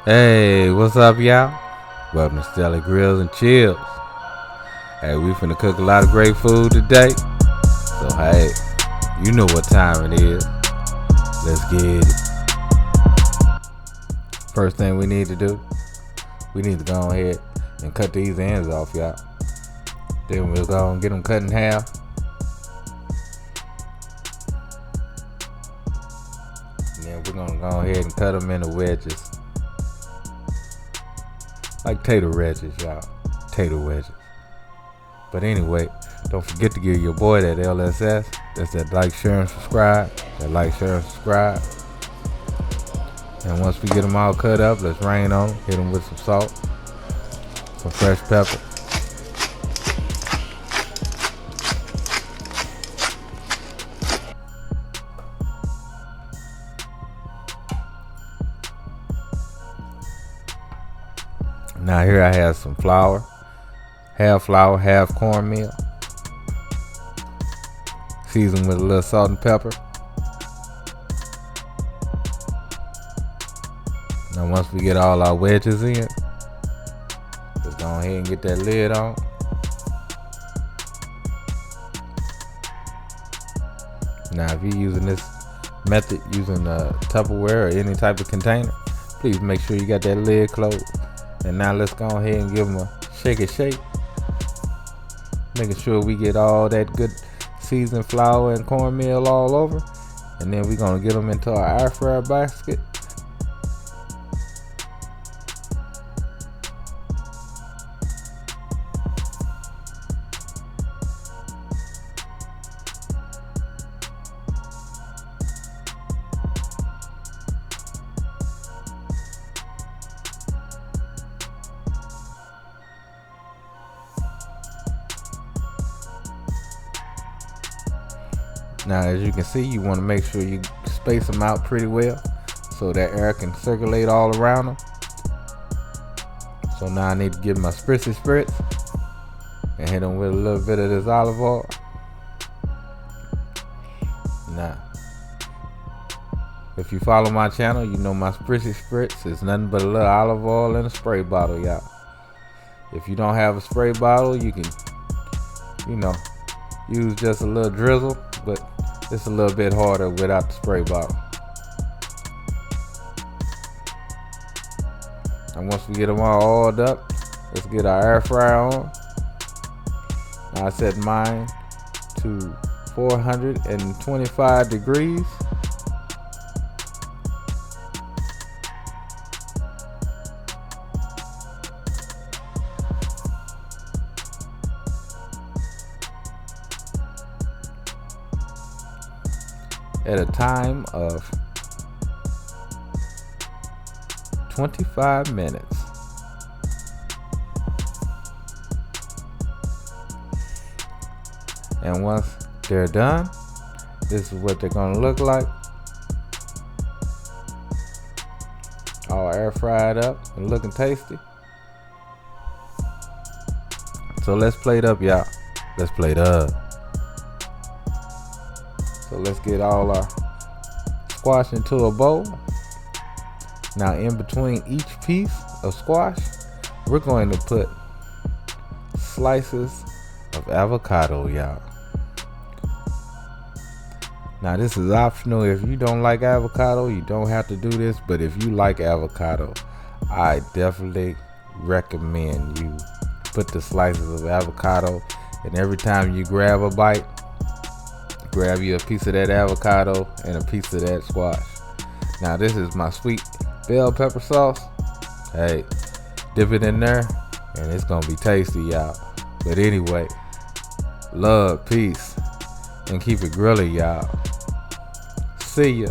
Hey, what's up, y'all? Welcome to Stelly Grills and Chills. Hey, we finna cook a lot of great food today. So, hey, you know what time it is. Let's get it. First thing we need to do, we need to go ahead and cut these ends off, y'all. Then we'll go and get them cut in half. And then we're gonna go ahead and cut them into wedges. Like tater wedges, y'all. Tater wedges. But anyway, don't forget to give your boy that LSS. That's that like, share, and subscribe. That like, share, and subscribe. And once we get them all cut up, let's rain on them. Hit them with some salt. Some fresh pepper. Now here I have some flour, half cornmeal, seasoned with a little salt and pepper. Now once we get all our wedges in, let's go ahead and get that lid on. Now if you're using this method using a Tupperware or any type of container, please make sure you got that lid closed. And now let's go ahead and give them a shake, making sure we get all that good seasoned flour and cornmeal all over. And then we're gonna get them into our air fryer basket. Now as you can see, you want to make sure you space them out pretty well so that air can circulate all around them. So now I need to give my spritzy spritz and hit them with a little bit of this olive oil. Now if you follow my channel, you know my spritzy spritz is nothing but a little olive oil in a spray bottle, y'all. If you don't have a spray bottle, you can, use just a little drizzle, but it's a little bit harder without the spray bottle. And once we get them all oiled up, let's get our air fryer on. Now I set mine to 425 degrees. At a time of 25 minutes. And once they're done, this is what they're gonna look like. All air fried up and looking tasty. So let's plate up, y'all. Let's plate up. So let's get all our squash into a bowl. Now in between each piece of squash, we're going to put slices of avocado, y'all. Now this is optional. If you don't like avocado, you don't have to do this. But if you like avocado, I definitely recommend you put the slices of avocado. And every time you grab a bite, grab you a piece of that avocado and a piece of that squash. Now this is my sweet bell pepper sauce. Hey, dip it in there and it's gonna be tasty, y'all. But anyway, love, peace, and keep it grilling, y'all. See ya.